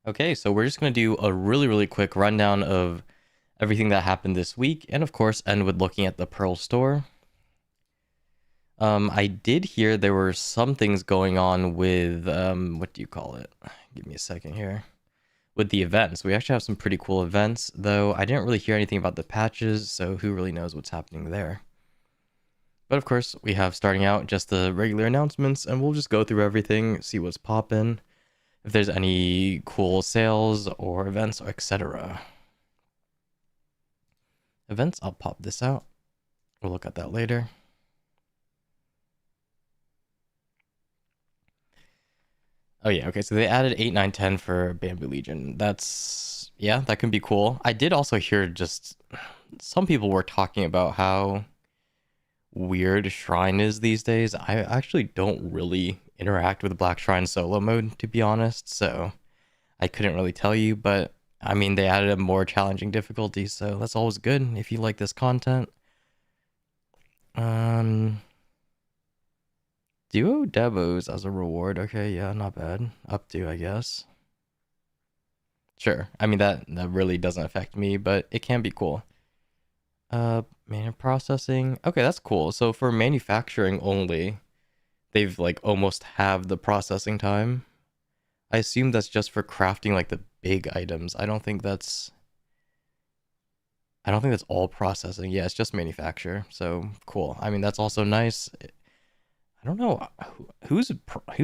Okay, so we're just going to do a really quick rundown of everything that happened this week, and of course, end with looking at the Pearl store. I did hear there were some things going on with, what do you call it? Give me a second here. With the events. We actually have some pretty cool events, though I didn't really hear anything about the patches, so who really knows what's happening there. But of course, we have starting out just the regular announcements, and we'll just go through everything, see what's poppin', if there's any cool sales or events, or etc. Events, I'll pop this out. We'll look at that later. Oh yeah, okay, so they added 8, 9, 10 for Bamboo Legion. That's, yeah, that can be cool. I did also hear just, some people were talking about how weird Shrine is these days. I actually don't really interact with Black Shrine solo mode, to be honest, so I couldn't really tell you, but I mean, they added a more challenging difficulty, so that's always good if you like this content. Duo Devos as a reward. Okay, yeah, not bad. Up to, I guess. Sure. I mean, that really doesn't affect me, but it can be cool. Man processing. Okay, that's cool. So for manufacturing only, they've like almost halved the processing time. I assume that's just for crafting like the big items. I don't think that's all processing. Yeah, it's just manufacture. So cool. I mean, that's also nice. I don't know who's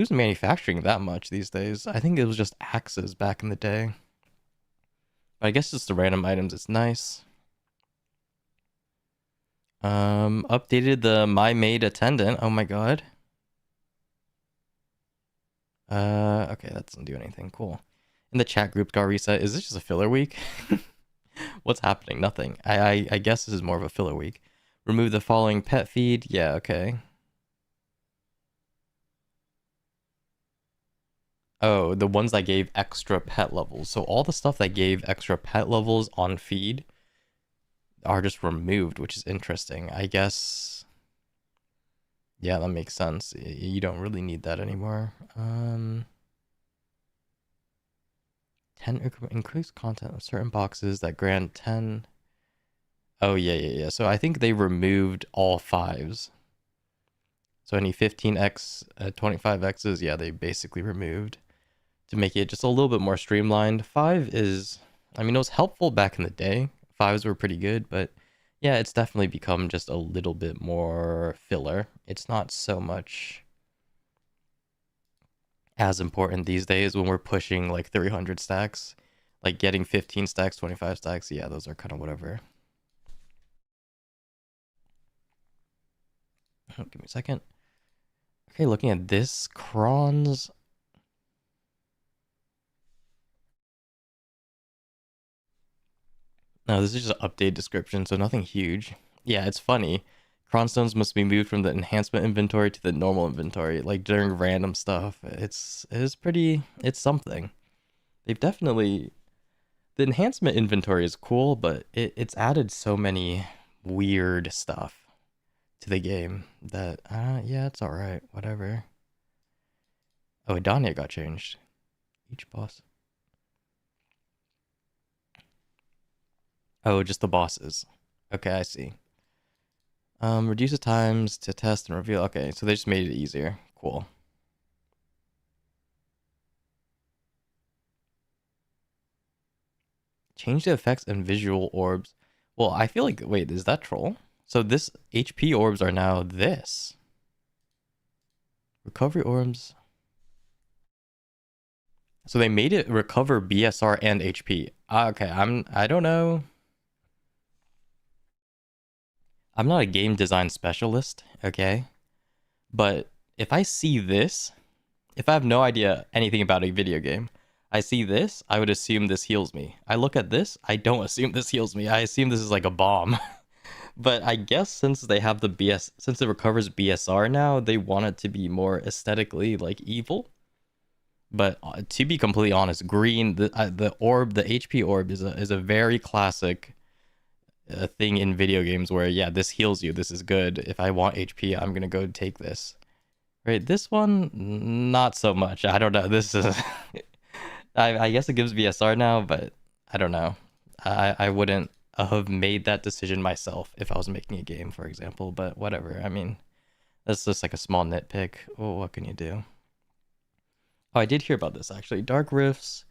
manufacturing that much these days. I think it was just axes back in the day. But I guess it's the random items. It's nice. Updated the My Maid attendant. Oh my god. Okay, that doesn't do anything. Cool. And the chat group got reset. Is this just a filler week? What's happening? Nothing. I guess this is more of a filler week. Remove the following pet feed. Yeah, okay. Oh, the ones that gave extra pet levels. So all the stuff that gave extra pet levels on feed are just removed, which is interesting. I guess, yeah, that makes sense. You don't really need that anymore. 10 increased content of certain boxes that grant 10. Oh, yeah. So I think they removed all fives. So any 15x, 25x's, yeah, they basically removed to make it just a little bit more streamlined. Five is, I mean, it was helpful back in the day. Fives were pretty good, but yeah, it's definitely become just a little bit more filler. It's not so much as important these days when we're pushing like 300 stacks. Like getting 15 stacks, 25 stacks, yeah, those are kind of whatever. Give me a second. Okay, looking at this, Kron's. No, this is just an update description, so nothing huge. Yeah, it's funny. Cronstones must be moved from the enhancement inventory to the normal inventory, like during random stuff. It's something. They've definitely, the enhancement inventory is cool, but it's added so many weird stuff to the game that yeah, it's alright, whatever. Oh, Adania got changed. Each boss. Oh, just the bosses. Okay, I see. Reduces times to test and reveal. Okay, so they just made it easier. Cool. Change the effects and visual orbs. Well, I feel like, wait, is that troll? So this HP orbs are now this. Recovery orbs. So they made it recover BSR and HP. Okay, I don't know. I'm not a game design specialist, okay? But if I see this, if I have no idea anything about a video game, I see this, I would assume this heals me. I look at this, I don't assume this heals me. I assume this is like a bomb. But I guess since they have the since it recovers BSR now, they want it to be more aesthetically like evil. But to be completely honest, green, the orb, the HP orb is a very classic thing in video games where, yeah, this heals you, this is good. If I want HP, I'm gonna go take this. Right, this one, not so much. I don't know. This is I guess it gives VSR now, but I don't know. I wouldn't have made that decision myself if I was making a game, for example. But whatever. I mean, that's just like a small nitpick. Oh, what can you do? Oh, I did hear about this actually. Dark Rifts.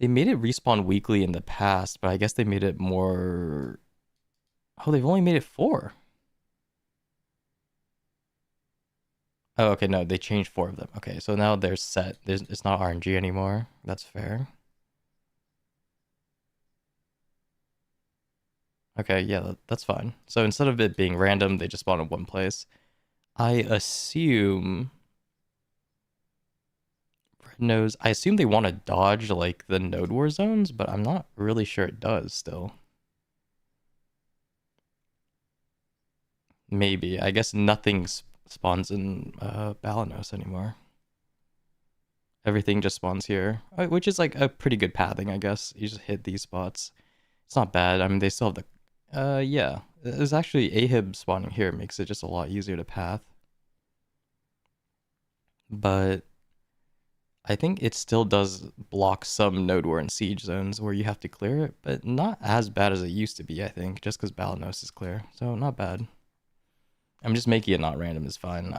They made it respawn weekly in the past, but I guess they made it more. Oh, they've only made it 4. Oh, okay, no, they changed 4 of them. Okay, so now they're set. It's not RNG anymore. That's fair. Okay, yeah, that's fine. So instead of it being random, they just spawn in one place. I assume Red Nose. I assume they want to dodge like the node war zones, but I'm not really sure it does still. Maybe. I guess nothing spawns in Balanos anymore. Everything just spawns here, which is like a pretty good pathing, I guess. You just hit these spots. It's not bad. I mean, they still have the. Yeah. There's actually Ahib spawning here makes it just a lot easier to path. But I think it still does block some node war and siege zones where you have to clear it, but not as bad as it used to be, I think, just because Balanos is clear. So not bad. I'm just making it not random is fine.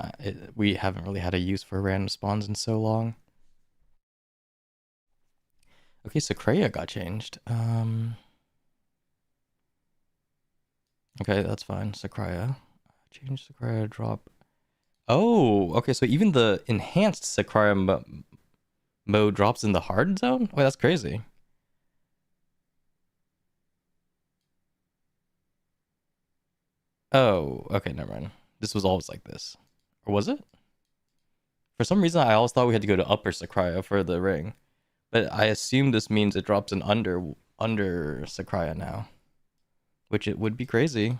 We haven't really had a use for random spawns in so long. Okay, Sakreya got changed. Okay, that's fine. Sakreya. Change Sakreya, drop. Oh, okay, so even the enhanced Sakreya mode drops in the hard zone? Wait, that's crazy. Oh, okay, never mind. This was always like this. Or was it? For some reason, I always thought we had to go to upper Sakreya for the ring. But I assume this means it drops in under Sakreya now. Which it would be crazy.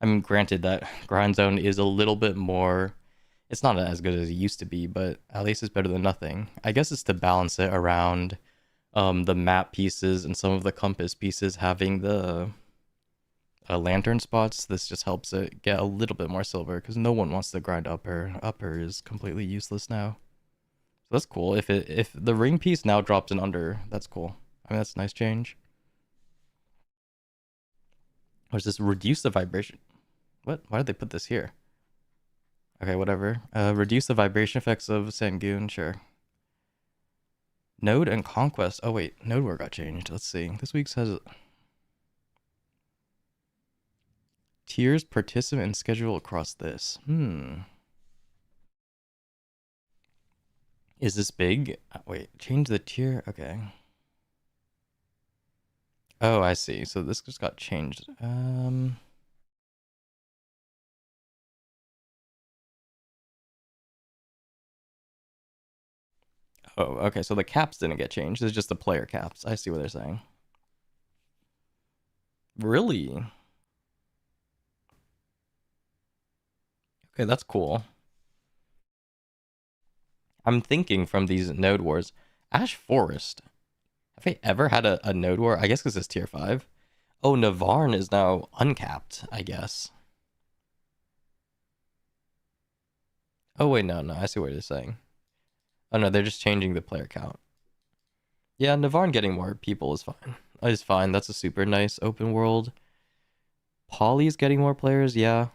I mean, granted that grind zone is a little bit more. It's not as good as it used to be, but at least it's better than nothing. I guess it's to balance it around the map pieces and some of the compass pieces having the lantern spots. This just helps it get a little bit more silver because no one wants to grind upper. Upper is completely useless now. So that's cool. If the ring piece now drops in under, that's cool. I mean, that's a nice change. Or is this reduce the vibration? What? Why did they put this here? Okay, whatever. Reduce the vibration effects of Sangoon, sure. Node and Conquest. Oh wait, Node War got changed. Let's see. This week says tiers, participant, and schedule across this. Is this big? Wait, change the tier? Okay. Oh, I see. So this just got changed. Oh, okay. So the caps didn't get changed. It's just the player caps. I see what they're saying. Really? Okay, that's cool. I'm thinking from these node wars. Ash Forest. Have I ever had a node war? I guess because it's tier 5. Oh, Navarne is now uncapped, I guess. Oh, wait, no. I see what you're saying. Oh, no, they're just changing the player count. Yeah, Navarne getting more people is fine. Is fine. That's a super nice open world. Poly's getting more players, yeah.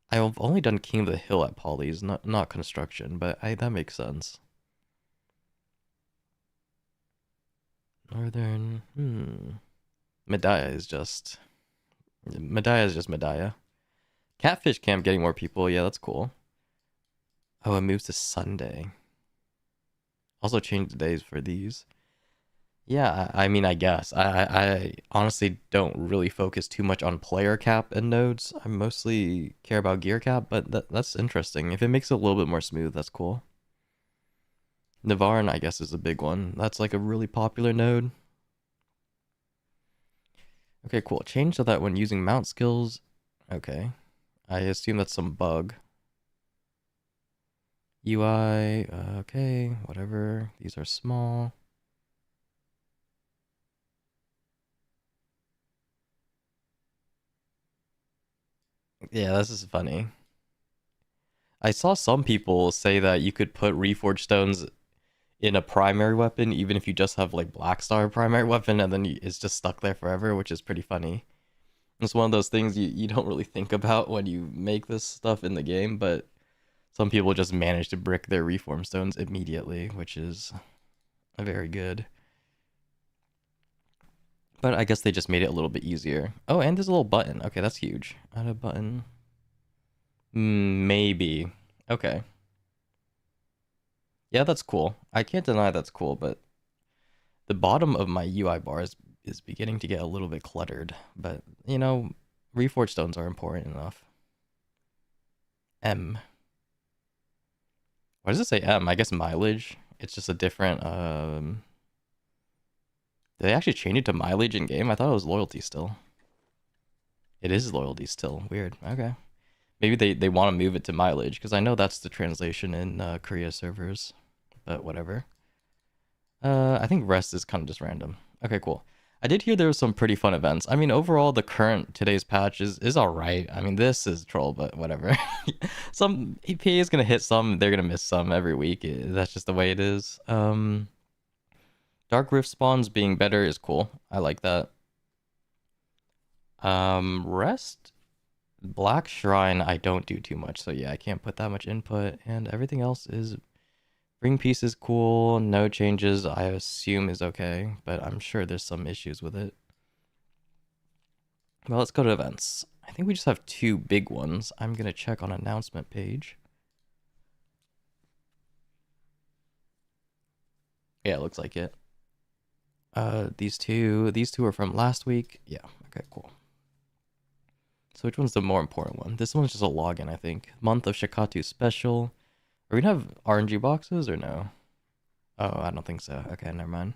I've only done King of the Hill at Poly's, not construction, but that makes sense. Northern, Medaya is just Medaya. Catfish Camp getting more people, yeah, that's cool. Oh, it moves to Sunday. Also change the days for these. Yeah, I mean, I guess. I honestly don't really focus too much on player cap and nodes. I mostly care about gear cap, but that's interesting. If it makes it a little bit more smooth, that's cool. Navarre, I guess, is a big one. That's like a really popular node. Okay, cool. Change so that when using mount skills... Okay. I assume that's some bug. UI, okay, whatever. These are small. Yeah, this is funny. I saw some people say that you could put reforged stones in a primary weapon, even if you just have like Black Star primary weapon, and then it's just stuck there forever, which is pretty funny. It's one of those things you don't really think about when you make this stuff in the game, but some people just manage to brick their reform stones immediately, which is very good. But I guess they just made it a little bit easier. Oh, and there's a little button. Okay, that's huge. Add a button. Maybe. Okay. Yeah, that's cool. I can't deny that's cool, but the bottom of my UI bar is beginning to get a little bit cluttered. But, you know, reforged stones are important enough. M. Why does it say M? I guess mileage. It's just a different, Did they actually change it to mileage in game? I thought it was loyalty still. It is loyalty still. Weird. Okay. Maybe they want to move it to mileage, because I know that's the translation in Korea servers. But whatever. I think rest is kind of just random. Okay, cool. I did hear there was some pretty fun events. I mean, overall, the current today's patch is all right. I mean, this is troll, but whatever. Some EPA is gonna hit some, they're gonna miss some every week. That's just the way it is. Dark Rift spawns being better is cool. I like that. Rest, Black Shrine, I don't do too much, so yeah, I can't put that much input, and everything else is Ring piece is cool. No changes, I assume, is okay, but I'm sure there's some issues with it. Well, let's go to events. I think we just have two big ones. I'm going to check on announcement page. Yeah, it looks like it. These two are from last week. Yeah, okay, cool. So which one's the more important one? This one's just a login, I think. Month of Shikatu special. Are we gonna have RNG boxes or no? Oh, I don't think so. Okay, never mind.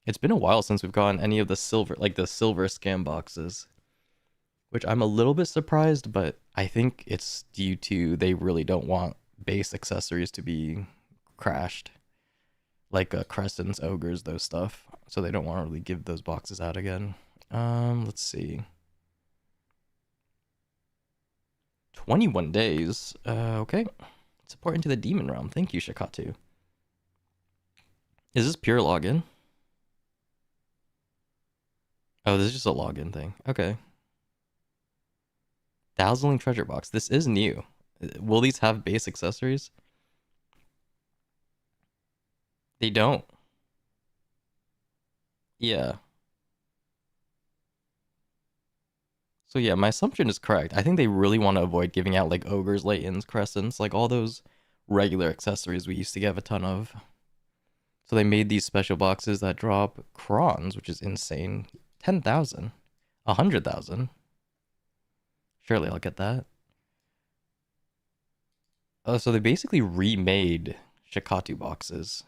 It's been a while since we've gotten any of the silver, like the silver scam boxes, which I'm a little bit surprised, but I think it's due to they really don't want base accessories to be crashed, like crescents, ogres, those stuff. So they don't want to really give those boxes out again. Let's see. 21 days. Okay. Support into the demon realm. Thank you, Shikatu. Is this pure login? Oh, this is just a login thing. Okay. Dazzling treasure box. This is new. Will these have base accessories? They don't. Yeah. So yeah, my assumption is correct. I think they really want to avoid giving out like ogres, latins, crescents, like all those regular accessories we used to give a ton of. So they made these special boxes that drop crons, which is insane. 10,000. 100,000. Surely I'll get that. Oh, so they basically remade Shikatu boxes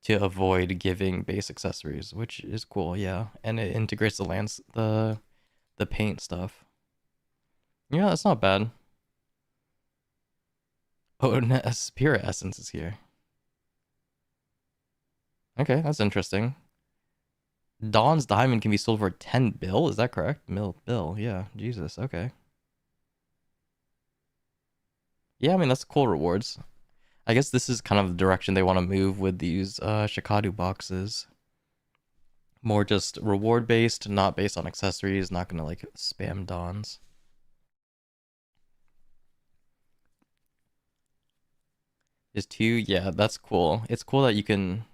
to avoid giving base accessories, which is cool, yeah. And it integrates the paint stuff. Yeah, that's not bad. Oh, Spirit Essence is here. Okay, that's interesting. Dawn's Diamond can be sold for 10 bill, is that correct? Bill, yeah, Jesus, okay. Yeah, I mean, that's cool rewards. I guess this is kind of the direction they want to move with these Shikadu boxes. More just reward based, not based on accessories, not gonna like spam Dawns. Is 2, yeah, that's cool. It's cool that you can,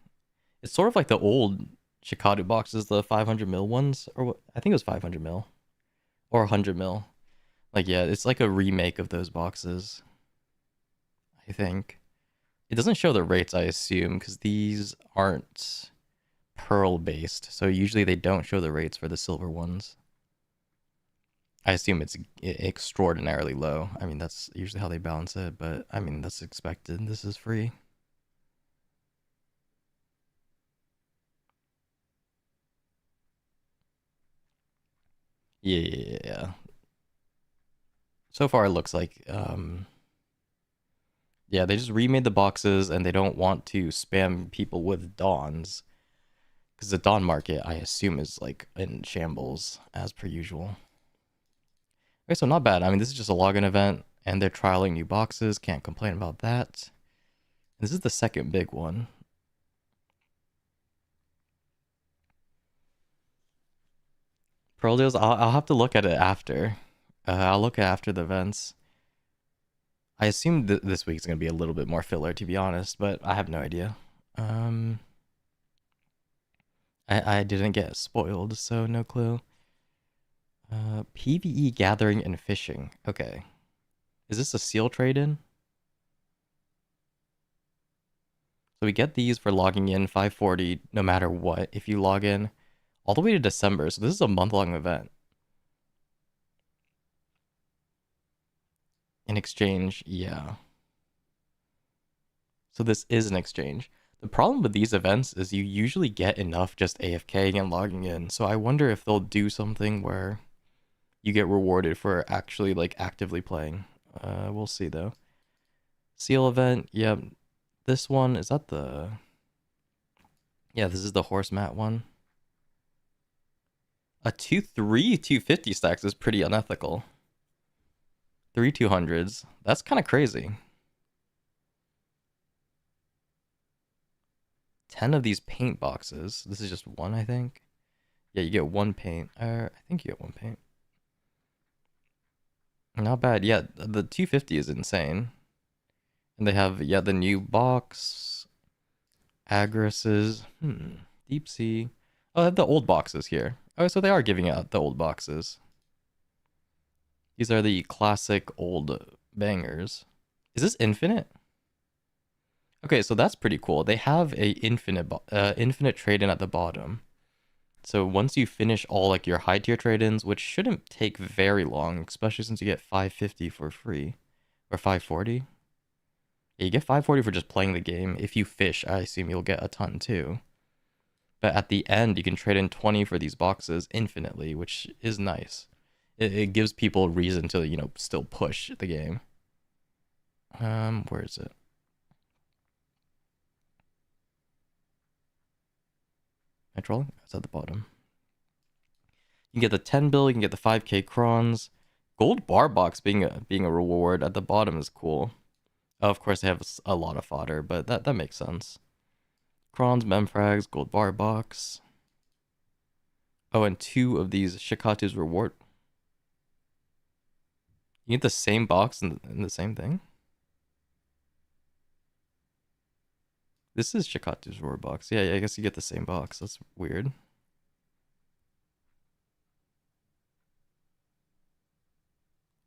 it's sort of like the old Shikadu boxes, the 500 mil ones, or what, I think it was 500 mil or 100 mil. Like, yeah, it's like a remake of those boxes, I think. It doesn't show the rates, I assume, because these aren't pearl based, so usually they don't show the rates for the silver ones. I assume it's extraordinarily low. I mean, that's usually how they balance it, but I mean, that's expected. This is free. Yeah. So far, it looks like, yeah, they just remade the boxes and they don't want to spam people with Dawns. Because the Dawn market, I assume, is like in shambles as per usual. Okay, so not bad. I mean, this is just a login event and they're trialing new boxes. Can't complain about that. This is the second big one. Pearl deals, I'll have to look at it after. I'll look at after the events. I assume this week's gonna be a little bit more filler, to be honest, but I have no idea. Um, I didn't get spoiled, so no clue. PVE gathering and fishing. Okay, is this a seal trade in? So we get these for logging in 540 no matter what. If you log in all the way to December, so this is a month-long event. In exchange, yeah. So this is an exchange. The problem with these events is you usually get enough just AFK and logging in. So I wonder if they'll do something where you get rewarded for actually like actively playing. We'll see though. Seal event, yep. This one, is that the... Yeah, this is the horse mat one. A 2-3 250 stacks is pretty unethical. 3 200s. That's kind of crazy. 10 of these paint boxes. This is just one, I think. Yeah, you get one paint. I think you get one paint. Not bad. Yeah, the 250 is insane. And they have, yeah, the new box. Agresses. Deep sea. Oh, they have the old boxes here. Oh, so they are giving out the old boxes. These are the classic old bangers. Is this infinite? Okay, so that's pretty cool. They have a infinite trade-in at the bottom. So once you finish all like your high tier trade-ins, which shouldn't take very long, especially since you get 550 for free. Or 540. Yeah, you get 540 for just playing the game. If you fish, I assume you'll get a ton too. But at the end, you can trade in 20 for these boxes infinitely, which is nice. It gives people reason to, you know, still push the game. Where is it? Am I trolling? It's at the bottom. You can get the 10 bill, you can get the 5k crons. Gold bar box being a reward at the bottom is cool. Oh, of course, they have a lot of fodder, but that makes sense. Crons, memfrags, gold bar box. Oh, and 2 of these Shikatu's reward. You get the same box in the same thing? This is Shikatu's reward box. Yeah, I guess you get the same box. That's weird.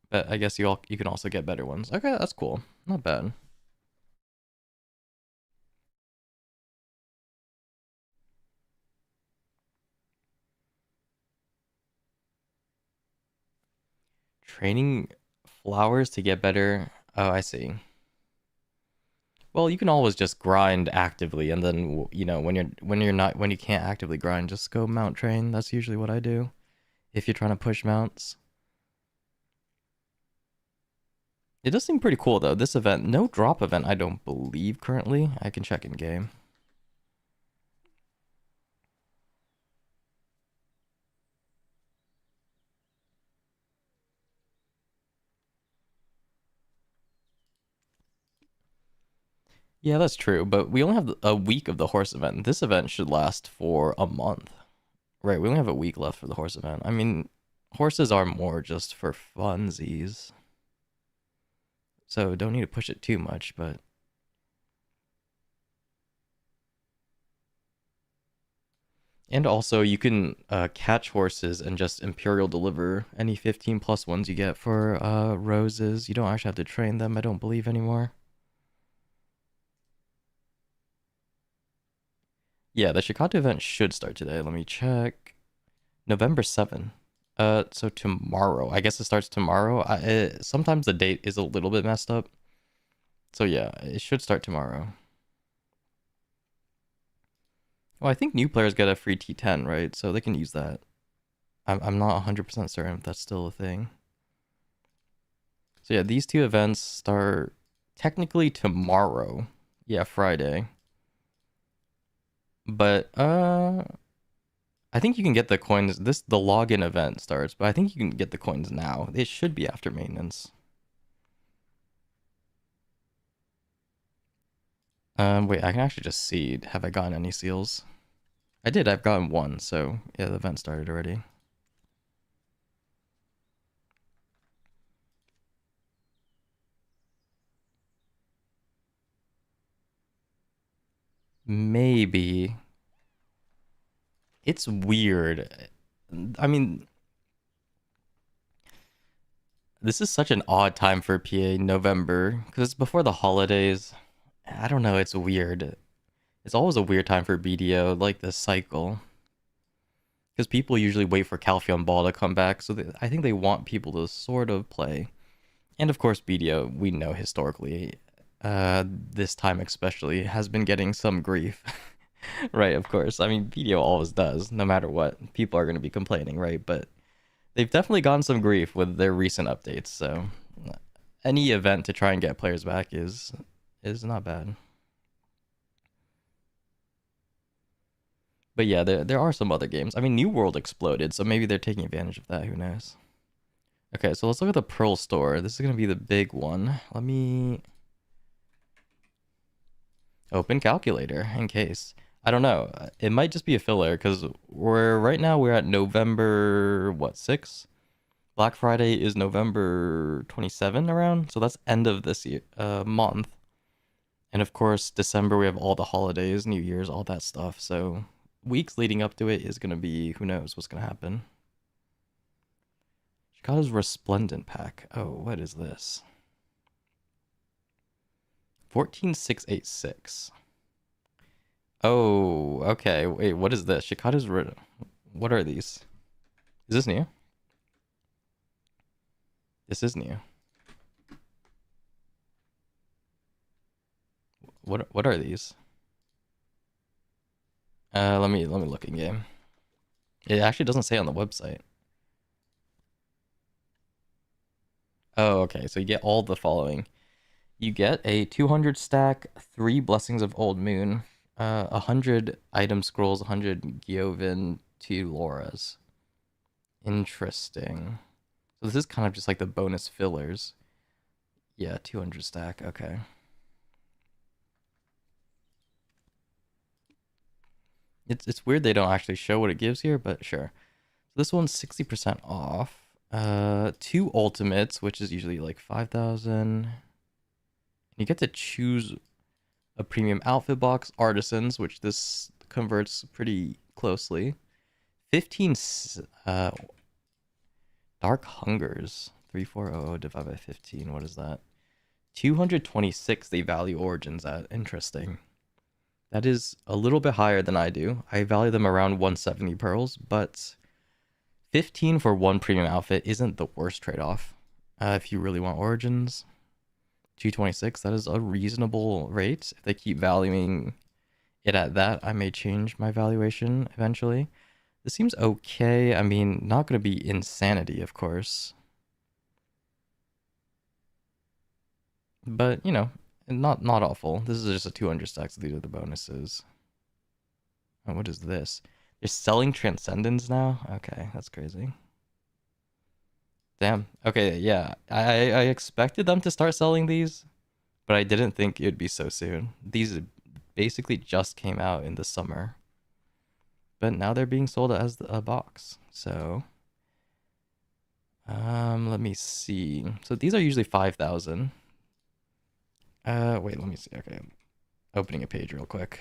But I guess you can also get better ones. Okay, that's cool. Not bad. Training flowers to get better. Oh, I see. Well, you can always just grind actively, and then you know when you can't actively grind, just go mount train. That's usually what I do if you're trying to push mounts. It does seem pretty cool though. This event, no drop event, I don't believe currently. I can check in game. Yeah, that's true, but we only have a week of the horse event. This event should last for a month. Right, we only have a week left for the horse event. I mean, horses are more just for funsies. So don't need to push it too much, but... And also, you can catch horses and just Imperial deliver any 15 plus ones you get for roses. You don't actually have to train them, I don't believe, anymore. Yeah, the Shikatu event should start today. Let me check. November 7th. So tomorrow. I guess it starts tomorrow. Sometimes the date is a little bit messed up. So yeah, it should start tomorrow. Well, I think new players get a free T10, right? So they can use that. I'm not 100% certain if that's still a thing. So yeah, these two events start technically tomorrow. Yeah, Friday. But I think you can get the coins. The login event starts, but I think you can get the coins now. It should be after maintenance. Wait, I can actually just see. Have I gotten any seals? I did. I've gotten one. So yeah, the event started already. Maybe. It's weird. I mean, this is such an odd time for PA, November, because it's before the holidays. I don't know. It's weird. It's always a weird time for BDO, like this cycle. Because people usually wait for Calpheon Ball to come back, so I think they want people to sort of play. And of course, BDO, we know historically, this time especially, has been getting some grief. Right, of course. I mean, BDO always does, no matter what. People are going to be complaining, right? But they've definitely gotten some grief with their recent updates, so any event to try and get players back is not bad. But yeah, there are some other games. I mean, New World exploded, so maybe they're taking advantage of that. Who knows? Okay, so let's look at the Pearl Store. This is going to be the big one. Let me open calculator in case. I don't know. It might just be a filler because we're at November what 6? Black Friday is November 27 around, so that's end of this year month. And of course, December we have all the holidays, New Year's, all that stuff. So weeks leading up to it is gonna be who knows what's gonna happen. Chicago's Resplendent pack. Oh, what is this? 14686. Oh, okay. Wait, what is this? What are these? Is this new? This is new. What are these? Let me look in game. It actually doesn't say on the website. Oh, okay. So you get all the following. You get a 200 stack, 3 Blessings of Old Moon, 100 item scrolls, 100 Giovin, 2 Lauras. Interesting. So this is kind of just like the bonus fillers. Yeah, 200 stack. Okay. It's weird they don't actually show what it gives here, but sure. So this one's 60% off. 2 ultimates, which is usually like 5,000. You get to choose a premium outfit box, artisans, which this converts pretty closely. 15 dark hungers. 3400 divided by 15. What is that? 226 they value origins at. Interesting. That is a little bit higher than I do. I value them around 170 pearls, but 15 for one premium outfit isn't the worst trade-off. If you really want origins, 226, that is a reasonable rate. If they keep valuing it at that, I may change my valuation eventually. This seems okay. I mean, not going to be insanity, of course. But, you know, not awful. This is just a 200 stacks. These are the bonuses. Oh, what is this? You're selling Transcendence now? Okay, that's crazy. Damn. Okay, yeah. I expected them to start selling these, but I didn't think it would be so soon. These basically just came out in the summer. But now they're being sold as a box. So let me see. So these are usually 5,000. Wait, let me see. Okay. Opening a page real quick.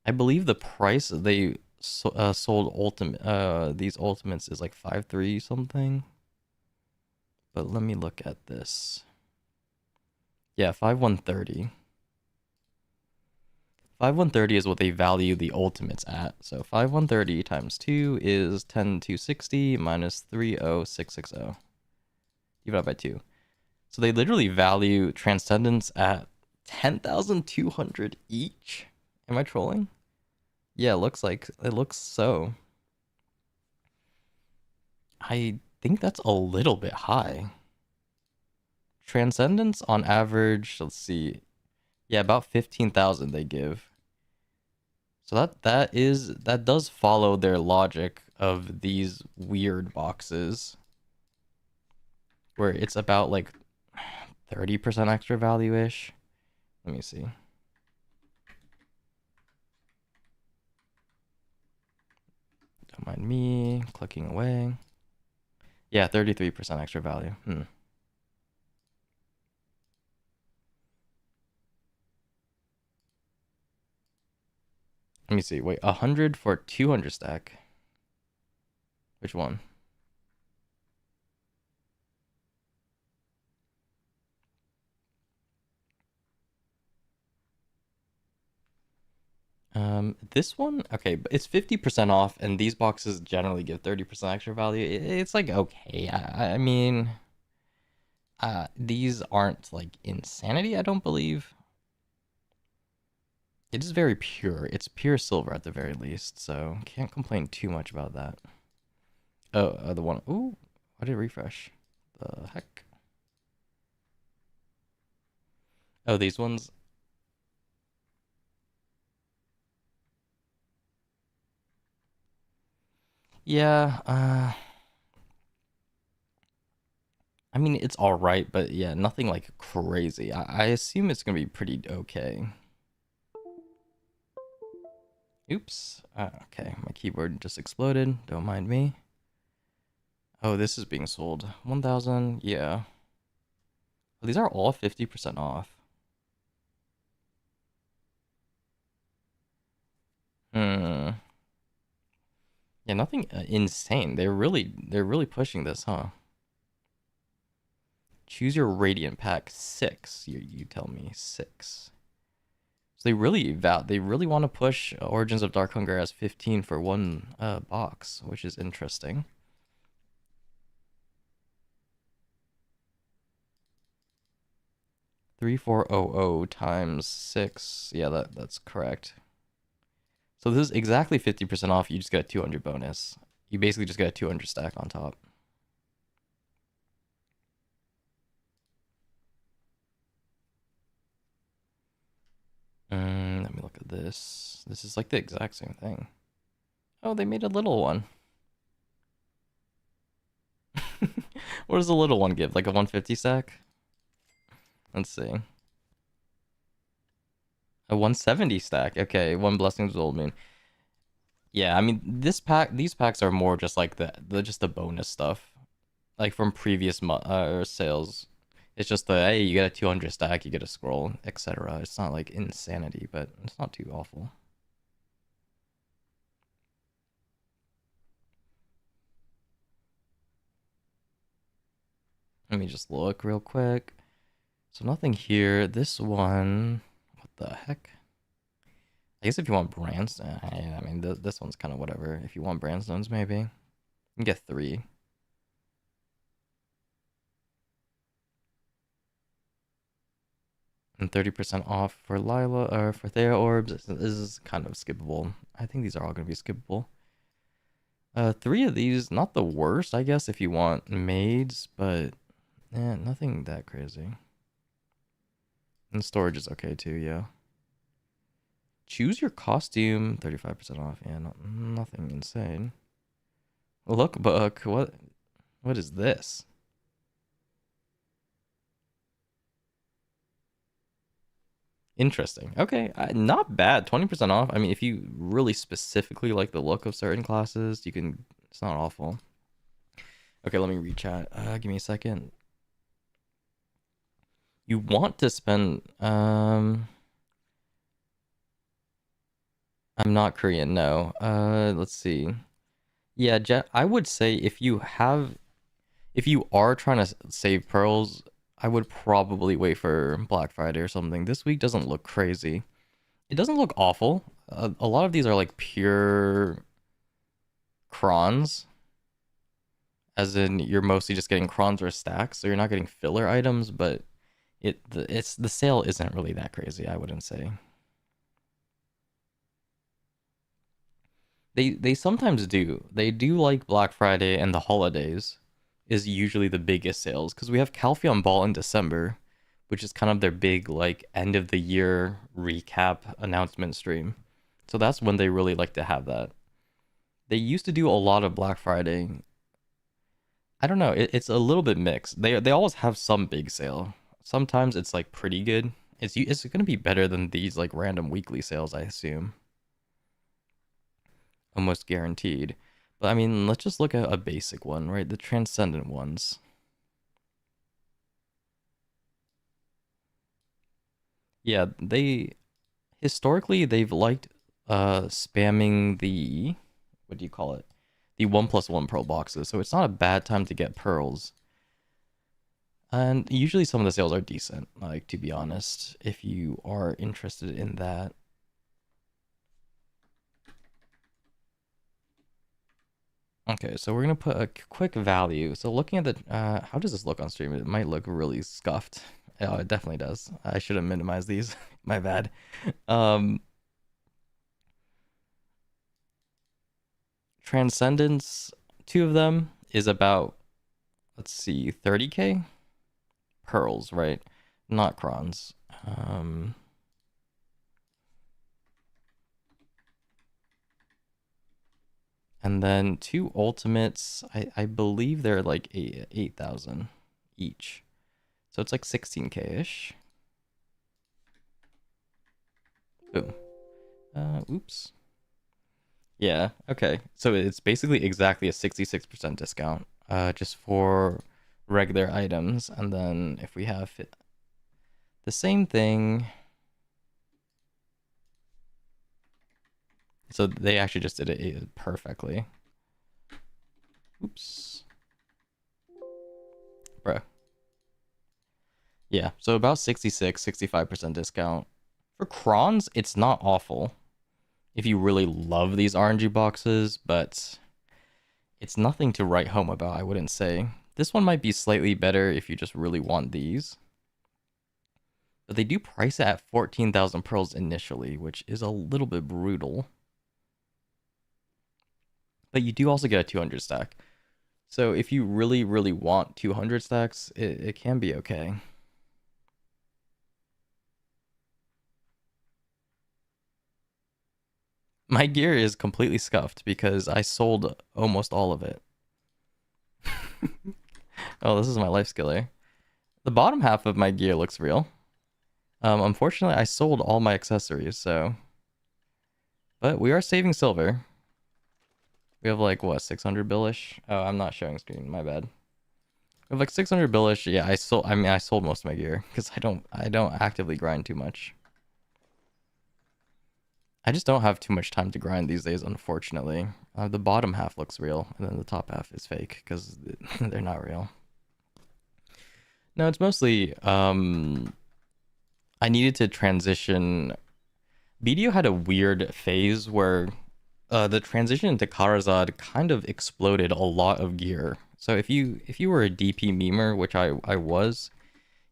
I believe the price they sold these ultimates is like 5.3 something. But let me look at this. Yeah, 5,130. 5,130 is what they value the ultimates at. So 5,130 times 2 is 10,260 minus 3,0660 divided by 2. So they literally value Transcendence at 10,200 each. Am I trolling? Yeah, it looks so. I think that's a little bit high. Transcendence on average, let's see. Yeah, about 15,000 they give. So that does follow their logic of these weird boxes where it's about like 30% extra value-ish. Let me see. Don't mind me clicking away. Yeah, 33% extra value. Let me see. Wait, 100 for 200 stack. Which one? This one, okay, but it's 50% off, and these boxes generally give 30% extra value. It's like okay. I mean, these aren't like insanity. I don't believe. It is very pure. It's pure silver at the very least, so can't complain too much about that. Oh, the one. Ooh, why did it refresh? The heck? Oh, these ones. Yeah. I mean, it's all right, but yeah, nothing like crazy. I assume it's gonna be pretty okay. Oops. Okay, my keyboard just exploded. Don't mind me. Oh, this is being sold. 1,000. Yeah. Well, these are all 50% off. Hmm. Yeah, nothing insane. They're really pushing this, huh? Choose your Radiant pack 6. You tell me 6. So they really want to push Origins of Dark Hunger as 15 for one box, which is interesting. 3400 times 6. Yeah, that's correct. So this is exactly 50% off. You just get a 200 bonus. You basically just get a 200 stack on top. Let me look at this. This is like the exact same thing. Oh, they made a little one. What does the little one give? Like a 150 stack? Let's see. A 170 stack. Okay, one Blessings of Old Moon. Yeah, I mean these packs are more just like the bonus stuff, like from previous sales. It's just the hey, you get a 200 stack, you get a scroll, etc. It's not like insanity, but it's not too awful. Let me just look real quick. So nothing here. This one, what the heck? I guess if you want brands, I mean this one's kind of whatever. If you want brandstones, maybe you can get 3. And 30% off for Lila or for Thea orbs. This is kind of skippable. I think these are all gonna be skippable. 3 of these, not the worst, I guess, if you want maids, but nothing that crazy. And storage is okay too, yeah. Choose your costume, 35% off. Yeah, nothing insane. Lookbook, what is this? Interesting. Okay, not bad. 20% off. I mean, if you really specifically like the look of certain classes, you can. It's not awful. Okay, let me rechat. Give me a second. You want to spend. I'm not Korean. No. Let's see. Yeah, I would say if you are trying to save pearls, I would probably wait for Black Friday or something. This week doesn't look crazy. It doesn't look awful. A lot of these are like pure crons, as in you're mostly just getting crons or stacks, so you're not getting filler items. But the sale isn't really that crazy, I wouldn't say. They sometimes do. They do like Black Friday and the holidays is usually the biggest sales because we have Calpheon Ball in December, which is kind of their big like end of the year recap announcement stream. So that's when they really like to have that. They used to do a lot of Black Friday. I don't know. It's a little bit mixed. They always have some big sale. sometimes it's like pretty good. It's gonna be better than these like random weekly sales, I assume. Almost guaranteed. But I mean, let's just look at a basic one, right? The transcendent ones. Yeah, they historically they've liked spamming the, what do you call it? The 1+1 pearl boxes. So it's not a bad time to get pearls. And usually some of the sales are decent, like, to be honest, if you are interested in that. Okay, so we're gonna put a quick value. So looking at the, how does this look on stream? It might look really scuffed. Oh, it definitely does. I should have minimized these. My bad. Um, Transcendence, two of them is about, let's see, 30k pearls, right? Not crons. And then two ultimates, I believe they're like 8,000 each. So it's like 16k-ish. Boom. Oops. Yeah, okay. So it's basically exactly a 66% discount, just for regular items. And then if we have the same thing, so they actually just did it perfectly. Oops. Bro. Yeah, so about 66, 65% discount. For crons, it's not awful if you really love these RNG boxes, but it's nothing to write home about, I wouldn't say. This one might be slightly better if you just really want these. But they do price it at 14,000 pearls initially, which is a little bit brutal. But you do also get a 200 stack. So if you really, really want 200 stacks, it can be okay. My gear is completely scuffed because I sold almost all of it. Oh, this is my life skiller. The bottom half of my gear looks real. Unfortunately, I sold all my accessories, so... But we are saving silver. We have like, what, 600 billish? Oh, I'm not showing screen, my bad. We have like 600 billish. Yeah, I sold most of my gear because I don't actively grind too much. I just don't have too much time to grind these days, unfortunately. The bottom half looks real, and then the top half is fake because they're not real. No, it's mostly I needed to transition. BDO had a weird phase where the transition into Karazad kind of exploded a lot of gear. So if you were a DP memer, which I was,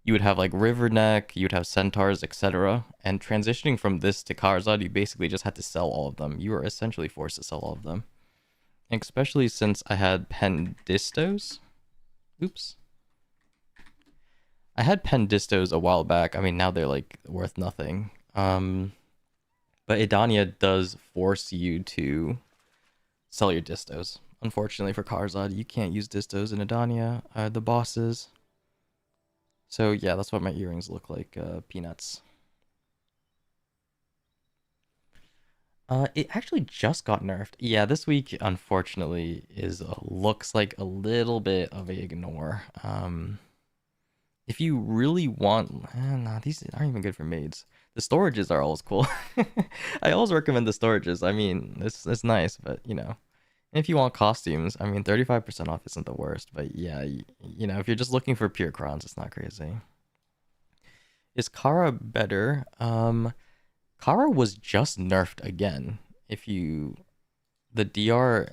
you would have like Riverneck, you'd have Centaurs, etc. And transitioning from this to Karazad, you basically just had to sell all of them. You were essentially forced to sell all of them. And especially since I had Pendistos. Oops. I had Pendistos a while back. I mean, now they're like worth nothing. But Idania does force you to sell your distos. Unfortunately for Karzad, you can't use distos in Idania, the bosses. So yeah, that's what my earrings look like, peanuts. It actually just got nerfed. Yeah, this week, unfortunately, looks like a little bit of a ignore. If you really want, nah, these aren't even good for maids. The storages are always cool. I always recommend the storages. I mean, it's nice, but you know, if you want costumes, I mean, 35% off isn't the worst. But yeah, you know, if you're just looking for pure crons, it's not crazy. Is Kara better? Kara was just nerfed again. If you, the DR,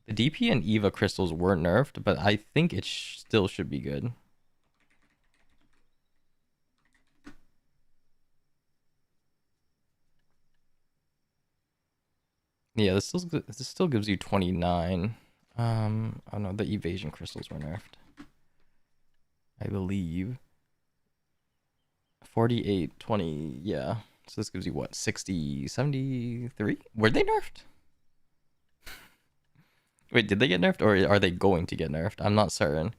the DP and Eva crystals were nerfed, but I think it still should be good. Yeah, this still gives you 29. Oh no, the evasion crystals were nerfed, I believe. 48, 20, yeah. So this gives you what, 60, 73? Were they nerfed? Wait, did they get nerfed or are they going to get nerfed? I'm not certain,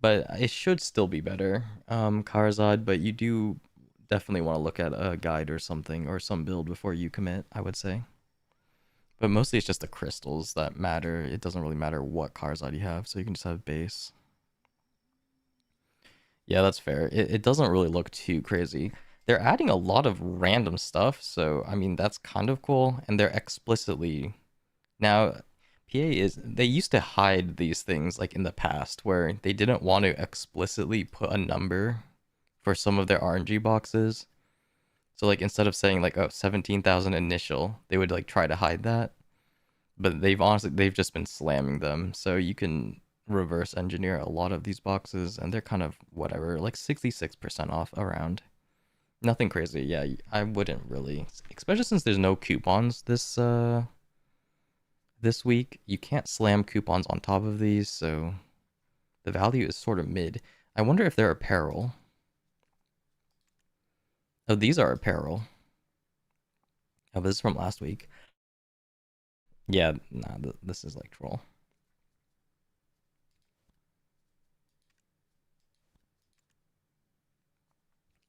but it should still be better. Karazad, but you do definitely want to look at a guide or something or some build before you commit, I would say. But mostly it's just the crystals that matter. It doesn't really matter what Karazad you have, so you can just have base. Yeah, that's fair. It doesn't really look too crazy. They're adding a lot of random stuff, so I mean that's kind of cool. And they're explicitly now PA is they used to hide these things like in the past where they didn't want to explicitly put a number for some of their RNG boxes. So like instead of saying like oh 17,000 initial, they would like try to hide that. But they've just been slamming them. So you can reverse engineer a lot of these boxes and they're kind of whatever, like 66% off around. Nothing crazy. Yeah, I wouldn't really, especially since there's no coupons this week. You can't slam coupons on top of these, so the value is sort of mid. I wonder if they're apparel. Oh, these are apparel. Oh, this is from last week. Yeah, nah, this is like troll.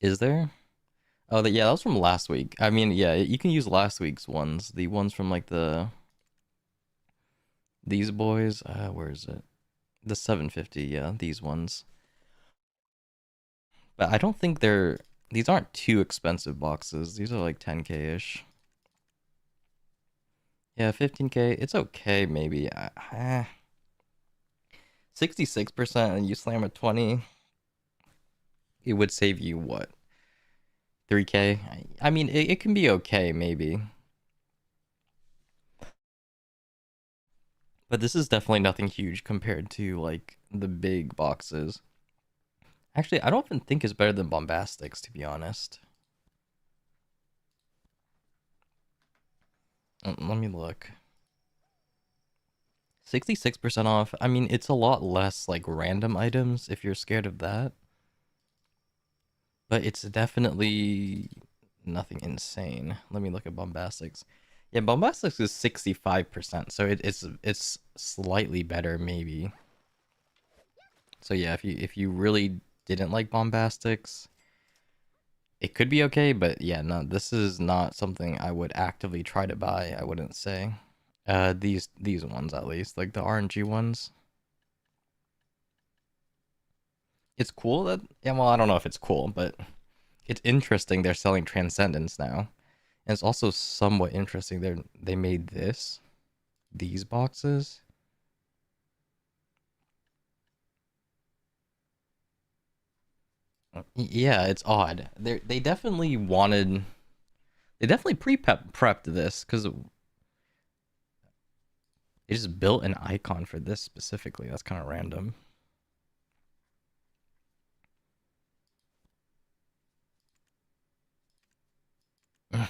Is there? Oh, yeah, that was from last week. I mean, yeah, you can use last week's ones. The ones from like these boys. Where is it? The 750. Yeah, these ones. But I don't think these aren't too expensive boxes. These are like 10k ish. Yeah, 15k. It's okay, maybe. 66% and you slam a 20. It would save you what? 3k? I mean, it can be okay, maybe. But this is definitely nothing huge compared to like the big boxes. Actually, I don't even think it's better than Bombastics, to be honest. Let me look. 66% off. I mean, it's a lot less like random items if you're scared of that. But it's definitely nothing insane. Let me look at Bombastics. Yeah, Bombastics is 65%, so it's slightly better maybe. So yeah, if you really didn't like Bombastics, it could be okay, but yeah, no, this is not something I would actively try to buy, I wouldn't say. These ones at least, like the RNG ones. It's cool that yeah, well, I don't know if it's cool, but it's interesting they're selling Transcendence now. And it's also somewhat interesting they made these boxes. Yeah, it's odd. They definitely wanted they definitely prepped this because they just built an icon for this specifically. That's kind of random.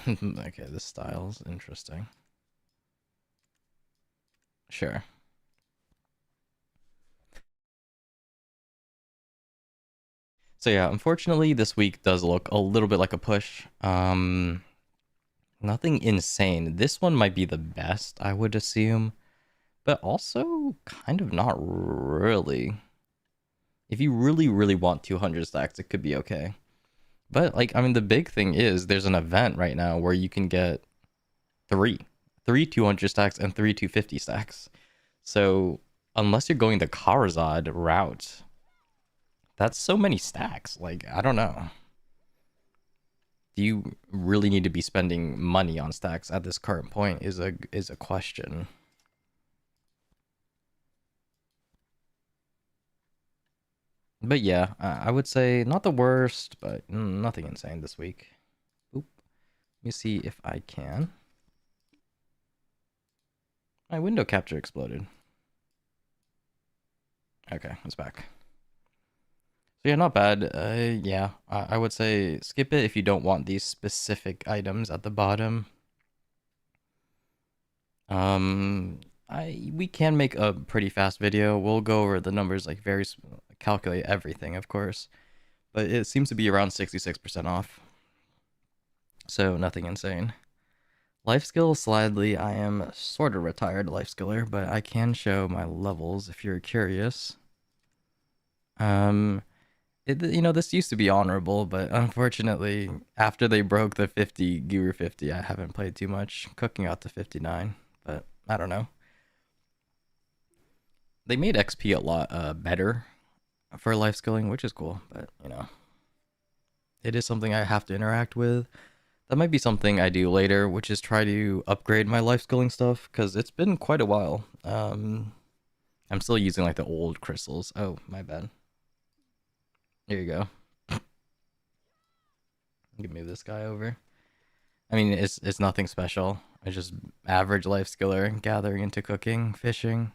Okay, this style's interesting. Sure. So yeah, unfortunately, this week does look a little bit like a push. Nothing insane. This one might be the best, I would assume, but also kind of not really. If you really, really want 200 stacks, it could be okay. But like, I mean, the big thing is there's an event right now where you can get three, 200 stacks and 250 stacks. So unless you're going the Karazad route, that's so many stacks. Like, I don't know. Do you really need to be spending money on stacks at this current point is a question. But yeah, I would say not the worst, but nothing insane this week. Oop. Let me see if I can. My window capture exploded. Okay, it's back. So yeah, not bad. Yeah, I would say skip it if you don't want these specific items at the bottom. We can make a pretty fast video. We'll go over the numbers, like calculate everything, of course. But it seems to be around 66% off. So nothing insane. Life skill, slightly. I am sort of retired life skiller, but I can show my levels if you're curious. Um, this used to be honorable, but unfortunately, after they broke the 50 Guru 50, I haven't played too much. Cooking out to 59, but I don't know. They made XP a lot better for life skilling, which is cool, but it is something I have to interact with. That might be something I do later, which is try to upgrade my life skilling stuff, because it's been quite a while. I'm still using like the old crystals. Oh, my bad. Here you go. Give me this guy over. I mean, it's nothing special. It's just average life skiller, gathering into cooking, fishing.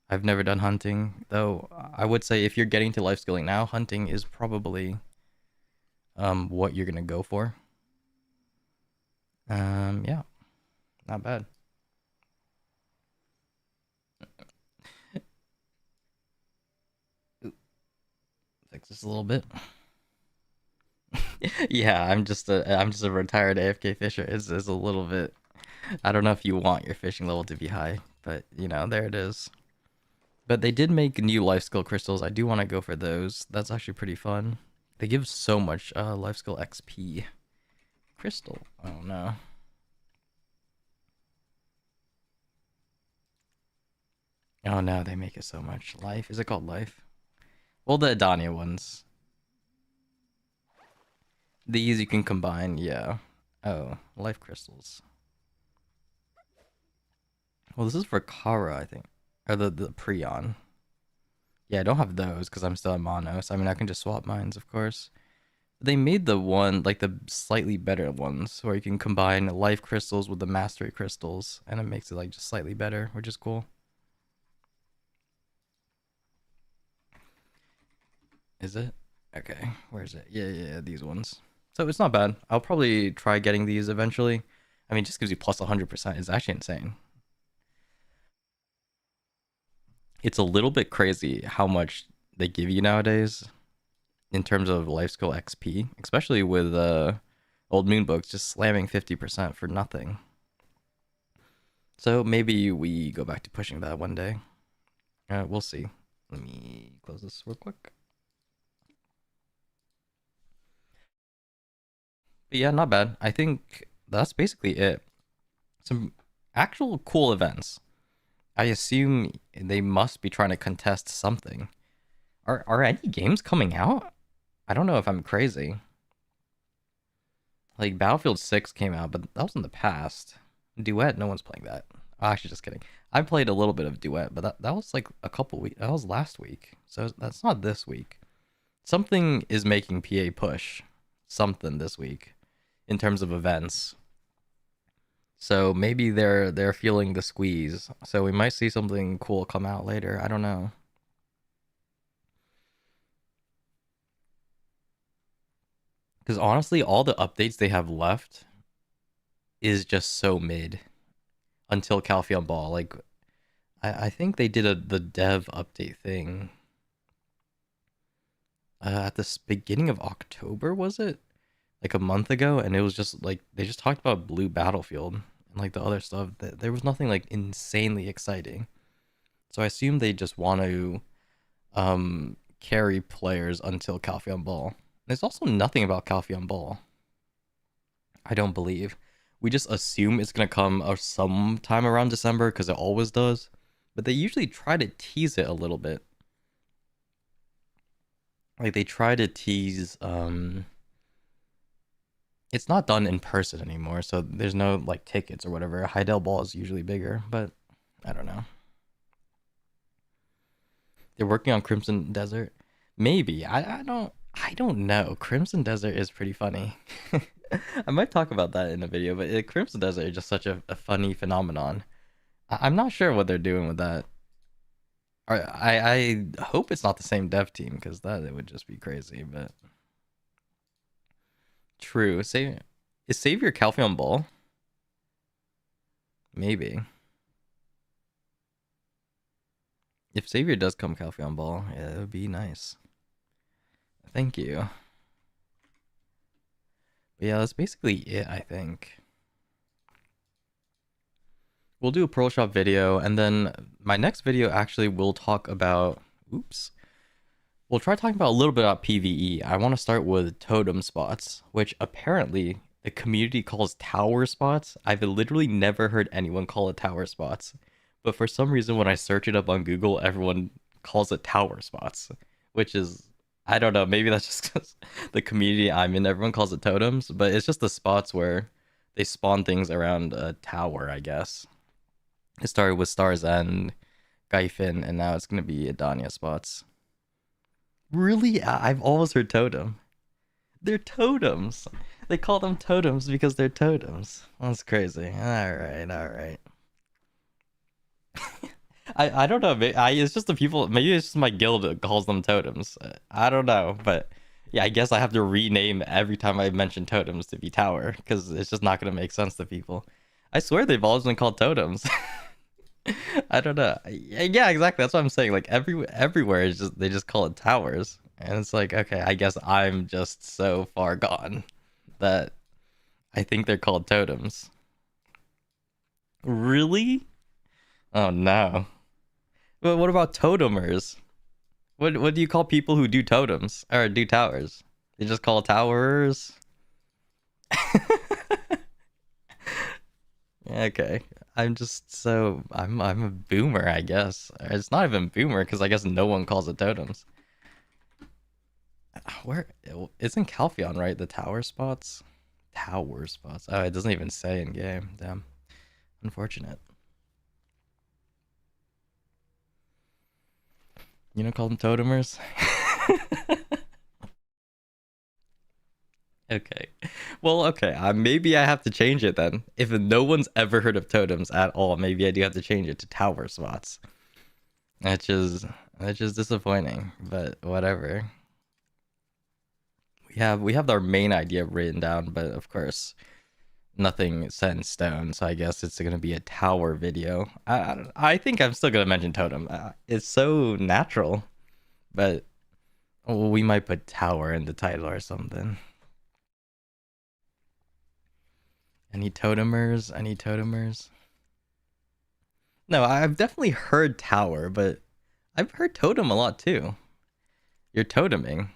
I've never done hunting, though. I would say if you're getting to life skilling now, hunting is probably what you're gonna go for. Yeah, not bad. Fix this a little bit. Yeah, I'm just a retired AFK fisher. It's a little bit. I don't know if you want your fishing level to be high, but there it is. But they did make new life skill crystals. I do want to go for those. That's actually pretty fun. They give so much life skill XP. Crystal. Oh no. Oh no, they make it so much. Life? Is it called life? Well, the Adania ones. These you can combine, yeah. Oh, life crystals. Well, this is for Kara, I think. Or the Prion. Yeah, I don't have those because I'm still at mono. So, I mean, I can just swap mines, of course. They made the one, like the slightly better ones, where you can combine life crystals with the mastery crystals, and it makes it like just slightly better, which is cool. Is it? Okay, where is it? Yeah, these ones. So it's not bad. I'll probably try getting these eventually. I mean, just gives you plus 100%. It's actually insane. It's a little bit crazy how much they give you nowadays in terms of life skill XP, especially with old moon books just slamming 50% for nothing. So maybe we go back to pushing that one day. We'll see. Let me close this real quick. But yeah, not bad. I think that's basically it. Some actual cool events. I assume they must be trying to contest something. Are any games coming out? I don't know if I'm crazy. Like Battlefield 6 came out, but that was in the past. Duet, no one's playing that. Oh, actually, just kidding. I played a little bit of Duet, but that was like a couple weeks. That was last week, so that's not this week. Something is making PA push something this week in terms of events. So maybe they're feeling the squeeze. So we might see something cool come out later. I don't know. Because honestly, all the updates they have left is just so mid until Calpheon Ball. Like I think they did the dev update thing at the beginning of October, was it? Like a month ago, and it was just like they just talked about Blue Battlefield and like the other stuff. That there was nothing like insanely exciting. So I assume they just want to carry players until Calpheon Ball. There's also nothing about Calpheon Ball. I don't believe. We just assume it's gonna come sometime around December because it always does. But they usually try to tease it a little bit. Like they try to tease it's not done in person anymore, so there's no like tickets or whatever. Heidel Ball is usually bigger, but I don't know. They're working on Crimson Desert. Maybe. I don't know. Crimson Desert is pretty funny. I might talk about that in a video, but Crimson Desert is just such a funny phenomenon. I'm not sure what they're doing with that. I hope it's not the same dev team because that it would just be crazy. But true. Is Savior Calpheon Ball? Maybe. If Savior does come Calpheon Ball, yeah, it would be nice. Thank you. But yeah, that's basically it, I think. We'll do a Pearl Shop video, and then my next video actually will talk about. Oops. We'll try talking about a little bit about PvE. I want to start with totem spots, which apparently the community calls tower spots. I've literally never heard anyone call it tower spots. But for some reason, when I search it up on Google, everyone calls it tower spots, which is, I don't know, maybe that's just because the community I'm in, everyone calls it totems, but it's just the spots where they spawn things around a tower, I guess. It started with Star's End, Gyfin, and now it's going to be Adania spots. Really? I've always heard totem. They're totems. They call them totems because they're totems. That's crazy. All right. I don't know. It's just the people. Maybe it's just my guild that calls them totems. I don't know, but yeah, I guess I have to rename every time I mention totems to be tower because it's just not gonna make sense to people. I swear they've always been called totems. I don't know. Yeah, exactly. That's what I'm saying. Like everywhere is just they just call it towers, and it's like okay, I guess I'm just so far gone that I think they're called totems. Really? Oh no. But what about totemers? What do you call people who do totems or do towers? They just call towers. Okay. I'm a boomer, I guess. It's not even boomer because I guess no one calls it totems. Where isn't Calpheon, right? The tower spots? Tower spots. Oh, it doesn't even say in game. Damn. Unfortunate. You don't call them totemers? Okay. Well, okay. Maybe I have to change it then. If no one's ever heard of totems at all, maybe I do have to change it to tower spots. That's just disappointing, but whatever. We have our main idea written down, but of course, nothing set in stone. So I guess it's gonna be a tower video. I think I'm still gonna mention totem. It's so natural, but we might put tower in the title or something. Any totemers? Any totemers? No, I've definitely heard tower, but I've heard totem a lot too. You're toteming.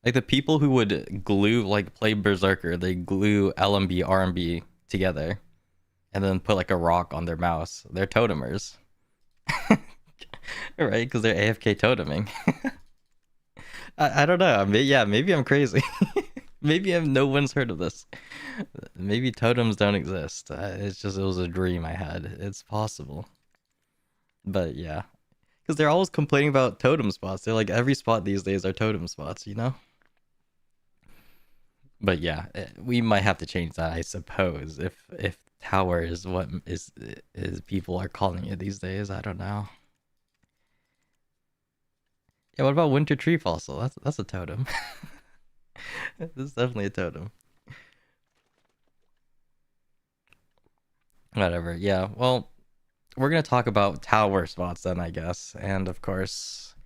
Like the people who would glue, like play Berserker, they glue LMB, RMB together and then put like a rock on their mouse. They're totemers. Right? Because they're AFK toteming. I don't know. Maybe I'm crazy. Maybe no one's heard of this. Maybe totems don't exist. It was a dream I had. It's possible. But yeah. Because they're always complaining about totem spots. They're like, every spot these days are totem spots, you know? But yeah, we might have to change that, I suppose. If tower is what is people are calling it these days, I don't know. Yeah, what about winter tree fossil? That's a totem. This is definitely a totem. Whatever. Yeah. Well, we're gonna talk about tower spots then, I guess, and of course,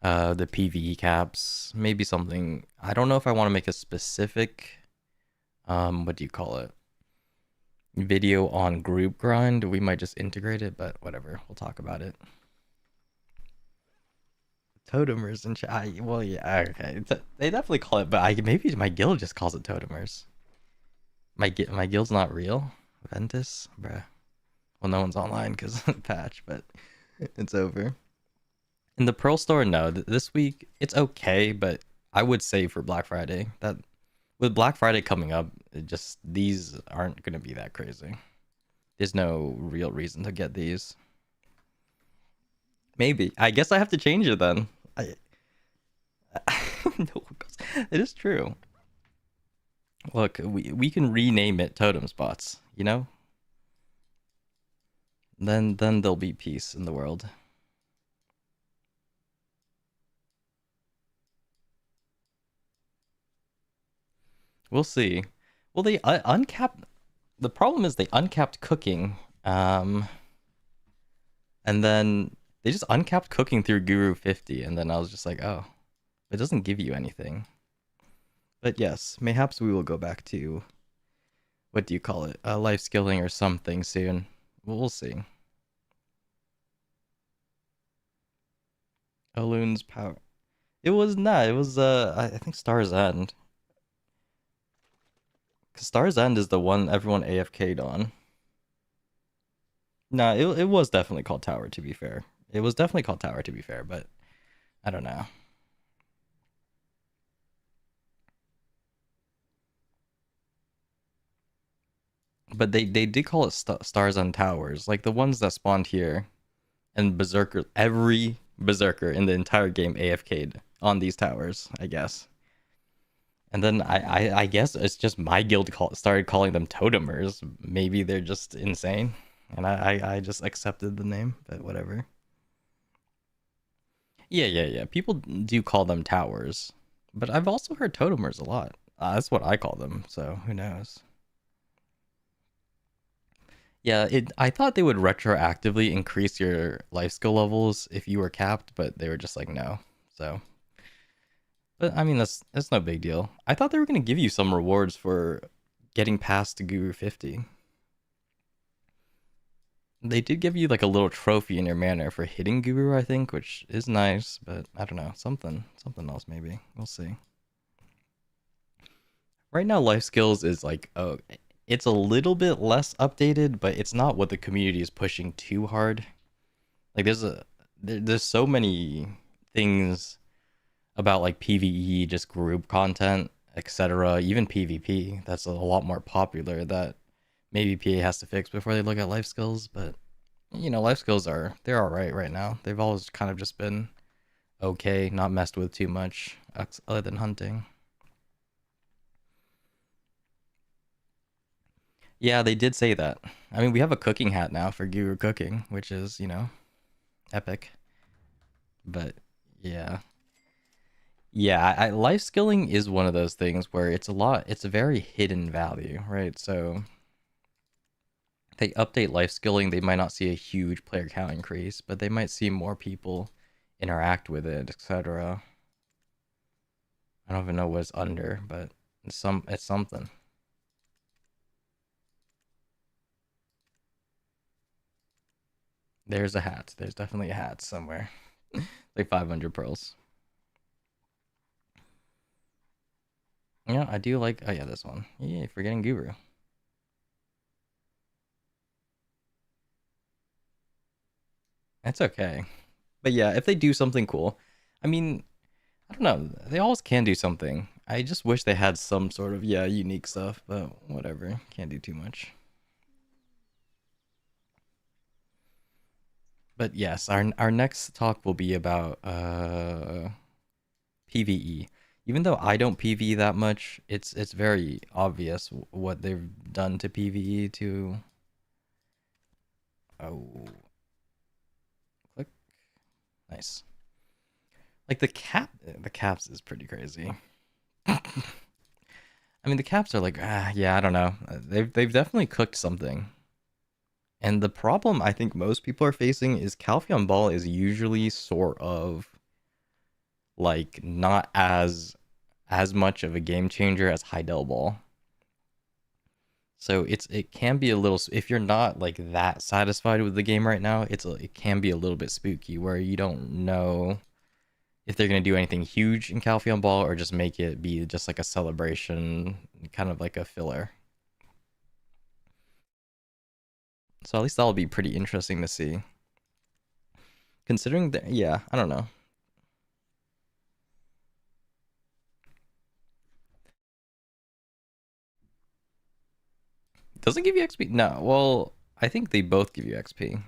the PVE caps. Maybe something. I don't know if I want to make a specific, what do you call it? Video on group grind. We might just integrate it, but whatever. We'll talk about it. Totemers and well, yeah, okay. They definitely call it, but maybe my guild just calls it totemers. My guild's not real. Ventus, bruh. Well, no one's online because patch, but it's over. In the Pearl store, no. This week it's okay, but I would say for Black Friday that with Black Friday coming up, these aren't gonna be that crazy. There's no real reason to get these. Maybe. I guess I have to change it then. No, it is true. Look, we can rename it totem spots, you know? Then there'll be peace in the world. We'll see. Well, they uncapped. The problem is they uncapped cooking, and then they just uncapped cooking through Guru 50, and then I was just like, oh, it doesn't give you anything. But yes, mayhaps we will go back to what do you call it? Life skilling or something soon. We'll see. Aloon's power. It was not. It was I think Star's End. Cause Star's End is the one everyone AFK'd on. No, it was definitely called Tower to be fair. It was definitely called Tower to be fair, but I don't know. But they did call it Stars on Towers, like the ones that spawned here, and Berserker. Every Berserker in the entire game AFK'd on these towers, I guess. And then I guess it's just my guild started calling them totemers. Maybe they're just insane, and I just accepted the name, but whatever. Yeah. People do call them towers, but I've also heard totemers a lot. That's what I call them. So who knows? Yeah, I thought they would retroactively increase your life skill levels if you were capped, but they were just like no. So, but I mean that's no big deal. I thought they were gonna give you some rewards for getting past Guru 50. They did give you like a little trophy in your manor for hitting Guru, I think, which is nice, but I don't know, something else maybe. We'll see. Right now, life skills is like it's a little bit less updated, but it's not what the community is pushing too hard. Like there's so many things about like PvE, just group content, etc. Even PvP that's a lot more popular that maybe PA has to fix before they look at life skills. But life skills they're all right now. They've always kind of just been okay, not messed with too much, other than hunting. Yeah, they did say that. I mean, we have a cooking hat now for Guru cooking, which is epic. But yeah, yeah, life skilling is one of those things where it's a very hidden value, right? So they update life skilling, they might not see a huge player count increase, but they might see more people interact with it, etc. I don't even know what's under, but it's something. There's a hat. There's definitely a hat somewhere. Like 500 pearls. Yeah, I do like. Oh yeah, this one. Yeah, forgetting Guru. That's okay. But yeah, if they do something cool, I mean, I don't know. They always can do something. I just wish they had some sort of unique stuff, but whatever. Can't do too much. But yes, our next talk will be about PvE. Even though I don't PvE that much, it's very obvious what they've done to PvE to oh click nice. Like the caps is pretty crazy. I mean the caps are like yeah, I don't know. They've definitely cooked something. And the problem I think most people are facing is Calpheon Ball is usually sort of like not as much of a game changer as Heidel Ball. So it can be a little if you're not like that satisfied with the game right now, it can be a little bit spooky where you don't know if they're gonna do anything huge in Calpheon Ball or just make it be just like a celebration, kind of like a filler. So at least that'll be pretty interesting to see. Considering that, yeah, I don't know. Doesn't give you XP? No. Well, I think they both give you XP.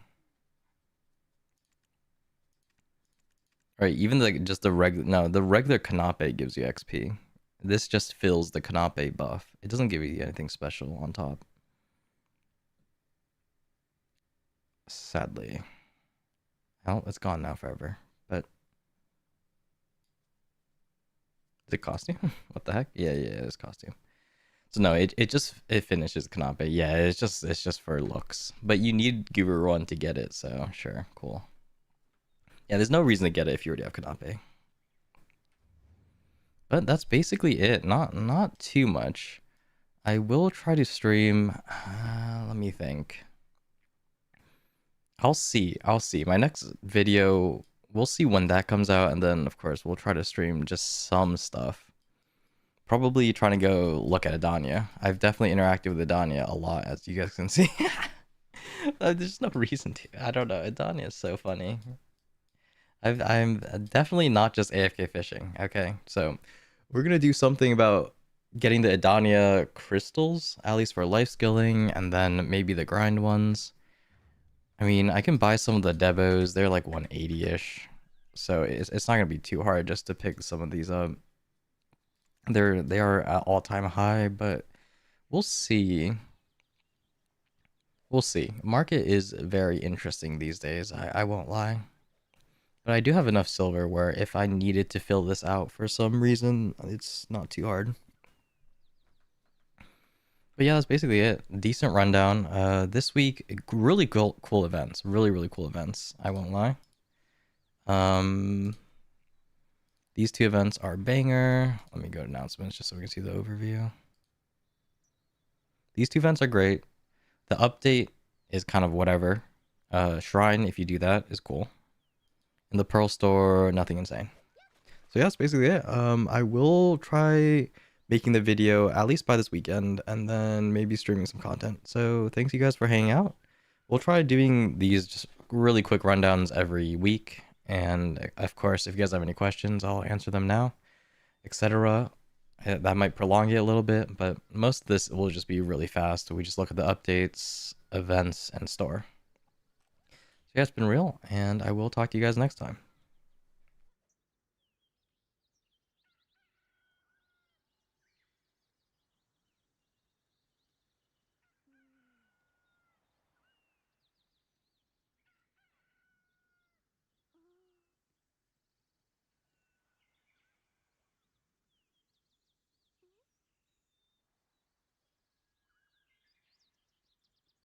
Right, even just the regular no, the regular Kanape gives you XP. This just fills the Kanape buff. It doesn't give you anything special on top. Sadly. Oh, it's gone now forever. But is it costume? What the heck? Yeah, it's costume. So no, it finishes Kanape. Yeah, it's just for looks. But you need Guru 1 to get it, so sure, cool. Yeah, there's no reason to get it if you already have Kanape. But that's basically it. Not too much. I will try to stream. Let me think. I'll see. I'll see. My next video, we'll see when that comes out, and then of course we'll try to stream just some stuff. Probably trying to go look at Adania. I've definitely interacted with Adania a lot, as you guys can see. There's no reason to. I don't know. Adania is so funny. I'm definitely not just AFK fishing. Okay, so we're gonna do something about getting the Adania crystals, at least for life skilling, and then maybe the grind ones. I mean, I can buy some of the Debos. They're like 180-ish, so it's not gonna be too hard just to pick some of these up. They are at all-time high, but we'll see. We'll see. Market is very interesting these days. I won't lie. But I do have enough silver where if I needed to fill this out for some reason, it's not too hard. But yeah, that's basically it. Decent rundown. This week, really cool events. Really cool events. I won't lie. These two events are banger. Let me go to announcements just so we can see the overview. These two events are great. The update is kind of whatever. Shrine, if you do that, is cool. In the Pearl store, nothing insane. So yeah, that's basically it. I will try making the video at least by this weekend, and then maybe streaming some content. So thanks you guys for hanging out. We'll try doing these just really quick rundowns every week. And of course, if you guys have any questions, I'll answer them now, etc. That might prolong it a little bit, but most of this will just be really fast. We just look at the updates, events, and store. So yeah, it's been real, and I will talk to you guys next time.